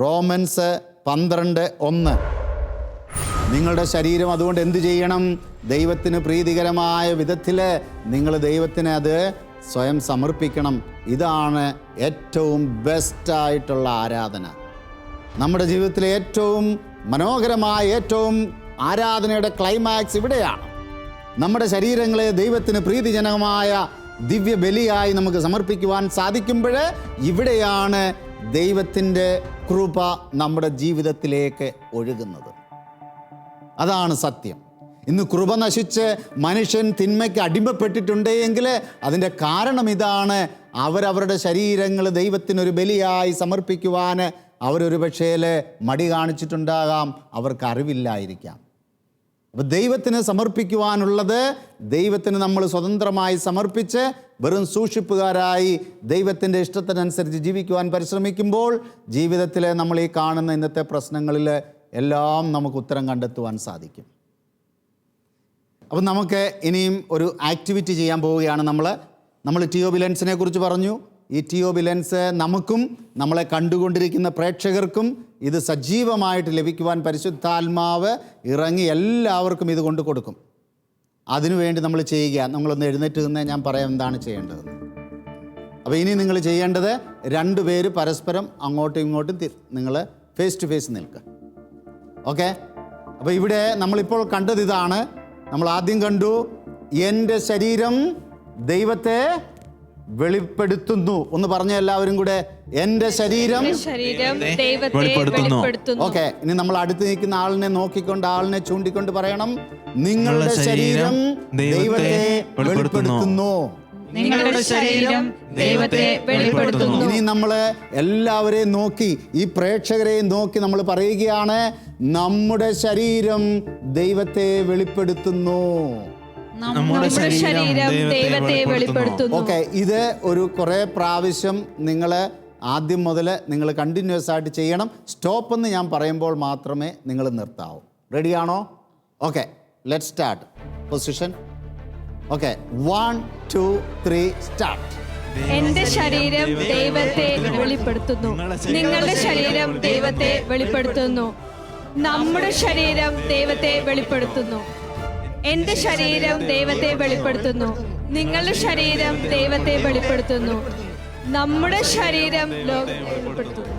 റോമൻസ് 12:1. നിങ്ങളുടെ ശരീരം അതുകൊണ്ട് എന്ത് ചെയ്യണം? ദൈവത്തിന് പ്രീതികരമായ വിധത്തിൽ നിങ്ങൾ ദൈവത്തിന് അത് സ്വയം സമർപ്പിക്കണം. ഇതാണ് ഏറ്റവും ബെസ്റ്റായിട്ടുള്ള ആരാധന. നമ്മുടെ ജീവിതത്തിലെ ഏറ്റവും മനോഹരമായ, ഏറ്റവും ആരാധനയുടെ ക്ലൈമാക്സ് ഇവിടെയാണ്. നമ്മുടെ ശരീരങ്ങളെ ദൈവത്തിന് പ്രീതിജനകമായ ദിവ്യ ബലിയായി നമുക്ക് സമർപ്പിക്കുവാൻ സാധിക്കുമ്പോൾ ഇവിടെയാണ് ദൈവത്തിൻ്റെ കൃപ നമ്മുടെ ജീവിതത്തിലേക്ക് ഒഴുകുന്നത്. അതാണ് സത്യം. ഇന്ന് കൃപ നശിച്ച് മനുഷ്യൻ തിന്മയ്ക്ക് അടിമപ്പെട്ടിട്ടുണ്ടെങ്കിൽ അതിൻ്റെ കാരണം ഇതാണ്. അവരവരുടെ ശരീരങ്ങൾ ദൈവത്തിനൊരു ബലിയായി സമർപ്പിക്കുവാൻ അവരൊരു പക്ഷേ മടി കാണിച്ചിട്ടുണ്ടാകാം, അവർക്ക് അറിവില്ലായിരിക്കാം. അപ്പോൾ ദൈവത്തിന് സമർപ്പിക്കുവാനുള്ളത് ദൈവത്തിന് നമ്മൾ സ്വതന്ത്രമായി സമർപ്പിച്ച് വെറും സൂക്ഷിപ്പുകാരായി ദൈവത്തിൻ്റെ ഇഷ്ടത്തിനനുസരിച്ച് ജീവിക്കുവാൻ പരിശ്രമിക്കുമ്പോൾ ജീവിതത്തിൽ നമ്മൾ ഈ കാണുന്ന ഇന്നത്തെ പ്രശ്നങ്ങളിൽ എല്ലാം നമുക്ക് ഉത്തരം കണ്ടെത്തുവാൻ സാധിക്കും. അപ്പം നമുക്ക് ഇനിയും ഒരു ആക്ടിവിറ്റി ചെയ്യാൻ പോവുകയാണ്. നമ്മൾ തിയോബിലൻസിനെ കുറിച്ച് പറഞ്ഞു. ഈ തിയോബിലൻസ് നമുക്കും നമ്മളെ കണ്ടുകൊണ്ടിരിക്കുന്ന പ്രേക്ഷകർക്കും ഇത് സജീവമായിട്ട് ലഭിക്കുവാൻ പരിശുദ്ധാത്മാവ് ഇറങ്ങി എല്ലാവർക്കും ഇത് കൊണ്ട് കൊടുക്കും. അതിനുവേണ്ടി നമ്മൾ ചെയ്യുക. നമ്മളൊന്ന് എഴുന്നേറ്റ് നിന്ന് ഞാൻ പറയാം എന്താണ് ചെയ്യേണ്ടതെന്ന്. അപ്പോൾ ഇനി നിങ്ങൾ ചെയ്യേണ്ടത് 2 പേര് പരസ്പരം അങ്ങോട്ടും ഇങ്ങോട്ടും നിങ്ങൾ ഫേസ് ടു ഫേസ് നിൽക്കുക. ഓക്കെ? അപ്പോൾ ഇവിടെ നമ്മളിപ്പോൾ കണ്ടത് ഇതാണ്. നമ്മൾ ആദ്യം കണ്ടു, എൻ്റെ ശരീരം ദൈവത്തെ വെളിപ്പെടുത്തുന്നു. ഒന്ന് പറഞ്ഞ എല്ലാവരും കൂടെ, എൻ്റെ ശരീരം ദൈവത്തെ വെളിപ്പെടുത്തുന്നു. ഓക്കെ, ഇനി നമ്മൾ അടുത്ത് നിൽക്കുന്ന ആളിനെ നോക്കിക്കൊണ്ട്, ആളിനെ ചൂണ്ടിക്കൊണ്ട് പറയണം, നിങ്ങളുടെ ശരീരം ദൈവത്തെ വെളിപ്പെടുത്തുന്നു. നിങ്ങളുടെ ശരീരം ദൈവത്തെ വെളിപ്പെടുത്തുന്നു. ഇനി നമ്മൾ എല്ലാവരെയും നോക്കി, ഈ പ്രേക്ഷകരെയും നോക്കി നമ്മൾ പറയുകയാണ്, നമ്മുടെ ശരീരം ദൈവത്തെ വെളിപ്പെടുത്തുന്നു. നമ്മുടെ ശരീരം ദൈവത്തെ വെളിപ്പെടുത്തുന്നു. ഓക്കെ, ഇത് ഒരു കുറേ പ്രാവശ്യം നിങ്ങൾ ആദ്യം മുതൽ നിങ്ങൾ കണ്ടിന്യൂസ് ആയിട്ട് ചെയ്യണം. സ്റ്റോപ്പ് എന്ന് ഞാൻ പറയുമ്പോൾ മാത്രമേ നിങ്ങൾ നിർത്താവൂ. റെഡിയാണോ? Okay, let start. Position. Okay, 1 2 3 start. എന്റെ ശരീരം ദൈവത്തെ വെളിപ്പെടുത്തുന്നു. നിങ്ങളുടെ ശരീരം ദൈവത്തെ വെളിപ്പെടുത്തുന്നു. നമ്മുടെ ശരീരം ദൈവത്തെ വെളിപ്പെടുത്തുന്നു. എന്റെ ശരീരം ദൈവത്തെ വെളിപ്പെടുത്തുന്നു. നിങ്ങളുടെ ശരീരം ദൈവത്തെ വെളിപ്പെടുത്തുന്നു. നമ്മുടെ ശരീരം വെളിപ്പെടുത്തുന്നു.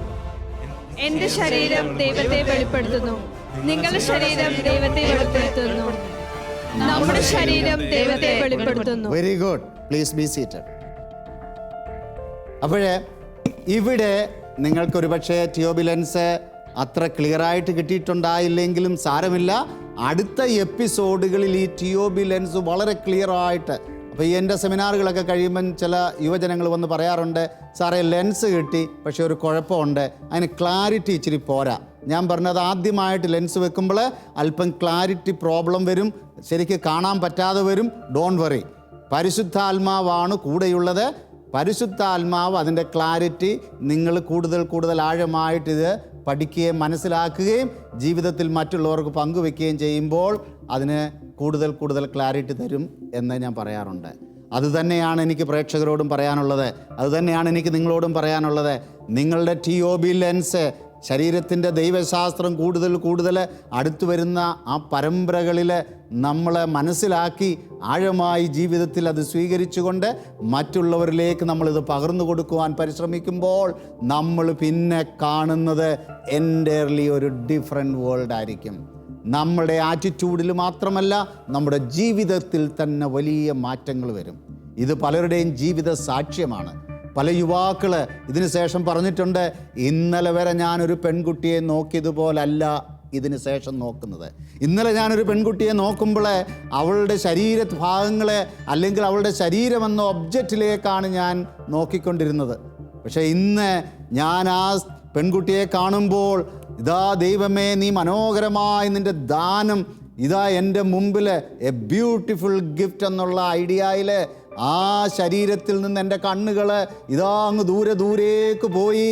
എന്റെ ശരീരം ദൈവത്തെ വെളിപ്പെടുത്തുന്നു. നിങ്ങളുടെ ശരീരം ദൈവത്തെ വെളിപ്പെടുത്തുന്നു. നമ്മുടെ ശരീരം ദൈവത്തെ വെളിപ്പെടുത്തുന്നു. Very good. Please be seated. അപ്പോഴേ ഇവിടെ നിങ്ങൾക്കൊരു പക്ഷേ ട്യൂബുലൻസ് അത്ര ക്ലിയർ ആയിട്ട് കിട്ടിയിട്ടുണ്ടായില്ലെങ്കിലും സാരമില്ല. അടുത്ത എപ്പിസോഡുകളിൽ ഈ ട്യൂബുലൻസ് വളരെ ക്ലിയർ ആയിട്ട്, അപ്പോൾ ഈ എൻ്റെ സെമിനാറുകളൊക്കെ കഴിയുമ്പം ചില യുവജനങ്ങൾ വന്ന് പറയാറുണ്ട്, സാറേ ലെൻസ് കിട്ടി, പക്ഷേ ഒരു കുഴപ്പമുണ്ട്, അതിന് ക്ലാരിറ്റി ഇച്ചിരി പോരാ. ഞാൻ പറഞ്ഞത് ആദ്യമായിട്ട് ലെൻസ് വെക്കുമ്പോൾ അല്പം ക്ലാരിറ്റി പ്രോബ്ലം വരും, ശരിക്ക് കാണാൻ പറ്റാതെ വരും. ഡോണ്ട് വറി, പരിശുദ്ധാത്മാവാണ് കൂടെയുള്ളത്. പരിശുദ്ധാത്മാവ് അതിൻ്റെ ക്ലാരിറ്റി നിങ്ങൾ കൂടുതൽ ആഴമായിട്ട് ഇത് പഠിക്കുകയും മനസ്സിലാക്കുകയും ജീവിതത്തിൽ മറ്റുള്ളവർക്ക് പങ്കുവെക്കുകയും ചെയ്യുമ്പോൾ അതിന് കൂടുതൽ ക്ലാരിറ്റി തരും എന്ന് ഞാൻ പറയാറുണ്ട്. അതുതന്നെയാണ് എനിക്ക് പ്രേക്ഷകരോടും പറയാനുള്ളത്, അതുതന്നെയാണ് എനിക്ക് നിങ്ങളോടും പറയാനുള്ളത്. നിങ്ങളുടെ TOB ലെൻസ്, ശരീരത്തിൻ്റെ ദൈവശാസ്ത്രം കൂടുതൽ അടുത്തു വരുന്ന ആ പരമ്പരകളിൽ നമ്മൾ മനസ്സിലാക്കി ആഴമായി ജീവിതത്തിൽ അത് സ്വീകരിച്ചുകൊണ്ട് മറ്റുള്ളവരിലേക്ക് നമ്മളിത് പകർന്നു കൊടുക്കുവാൻ പരിശ്രമിക്കുമ്പോൾ നമ്മൾ പിന്നെ കാണുന്നത് എൻ്റയർലി ഒരു ഡിഫറെൻറ്റ് വേൾഡ് ആയിരിക്കും. നമ്മുടെ ആറ്റിറ്റ്യൂഡിൽ മാത്രമല്ല, നമ്മുടെ ജീവിതത്തിൽ തന്നെ വലിയ മാറ്റങ്ങൾ വരും. ഇത് പലരുടെയും ജീവിത സാക്ഷ്യമാണ്. പല യുവാക്കൾ ഇതിന് ശേഷം പറഞ്ഞിട്ടുണ്ട്, ഇന്നലെ വരെ ഞാനൊരു പെൺകുട്ടിയെ നോക്കിയതുപോലല്ല ഇതിന് ശേഷം നോക്കുന്നത്. ഇന്നലെ ഞാനൊരു പെൺകുട്ടിയെ നോക്കുമ്പോൾ അവളുടെ ശരീര ഭാഗങ്ങളെ അല്ലെങ്കിൽ അവളുടെ ശരീരമെന്ന ഒബ്ജക്റ്റിലേക്കാണ് ഞാൻ നോക്കിക്കൊണ്ടിരുന്നത്. പക്ഷേ ഇന്ന് ഞാൻ ആ പെൺകുട്ടിയെ കാണുമ്പോൾ, ഇതാ ദൈവമേ നീ മനോഹരമായി നിൻ്റെ ദാനം ഇതാ എൻ്റെ മുമ്പിൽ എ ബ്യൂട്ടിഫുൾ ഗിഫ്റ്റ് എന്നുള്ള ഐഡിയയിൽ ആ ശരീരത്തിൽ നിന്ന് എൻ്റെ കണ്ണുകൾ ഇതാ അങ്ങ് ദൂരേക്ക് പോയി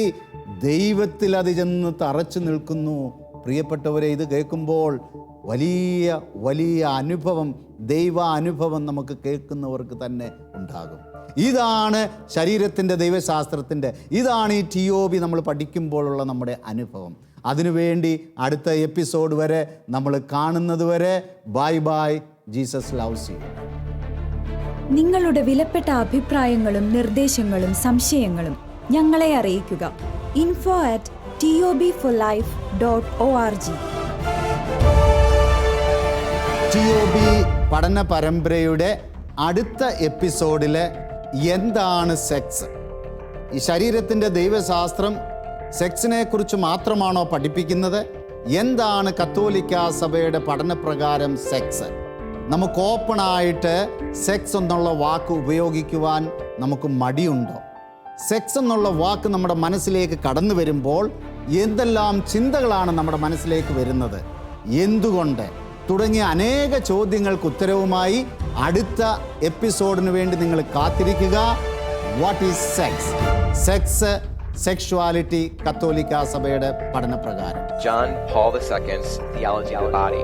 ദൈവത്തിൽ അത് ചെന്ന് തറച്ചു നിൽക്കുന്നു. പ്രിയപ്പെട്ടവരെ, ഇത് കേൾക്കുമ്പോൾ വലിയ അനുഭവം, ദൈവ അനുഭവം നമുക്ക് കേൾക്കുന്നവർക്ക് തന്നെ ഉണ്ടാകും. ഇതാണ് ശരീരത്തിൻ്റെ ദൈവശാസ്ത്രത്തിൻ്റെ, ഇതാണ് ഈ TOB നമ്മൾ പഠിക്കുമ്പോഴുള്ള നമ്മുടെ അനുഭവം. അതിനുവേണ്ടി അടുത്ത എപ്പിസോഡ് വരെ നമ്മൾ കാണുന്നത് വരെ ബൈ. Jesus loves you. നിങ്ങളുടെ വിലപ്പെട്ട അഭിപ്രായങ്ങളും നിർദ്ദേശങ്ങളും സംശയങ്ങളും ഞങ്ങളെ അറിയിക്കുക. info@tobforlife.org. TOB പഠന പരമ്പരയുടെ അടുത്ത എപ്പിസോഡിൽ എന്താണ് സെക്സ്? ഈ ശരീരത്തിൻ്റെ ദൈവശാസ്ത്രം സെക്സിനെ കുറിച്ച് മാത്രമാണോ പഠിപ്പിക്കുന്നത്? എന്താണ് കത്തോലിക്ക സഭയുടെ പഠനപ്രകാരം സെക്സ്? നമുക്ക് ഓപ്പണായിട്ട് സെക്സ് എന്നുള്ള വാക്ക് ഉപയോഗിക്കുവാൻ നമുക്ക് മടിയുണ്ടോ? സെക്സ് എന്നുള്ള വാക്ക് നമ്മുടെ മനസ്സിലേക്ക് കടന്നു വരുമ്പോൾ എന്തെല്ലാം ചിന്തകളാണ് നമ്മുടെ മനസ്സിലേക്ക് വരുന്നത്, എന്തുകൊണ്ട് തുടങ്ങിയ അനേക ചോദ്യങ്ങൾക്ക് ഉത്തരവുമായി അടുത്ത എപ്പിസോഡിന് വേണ്ടി നിങ്ങൾ കാത്തിരിക്കുക. What is sex? Sex, sexuality, കത്തോലിക്ക സഭയുടെ പഠനപ്രകാരം. John Paul II's Theology of the Body.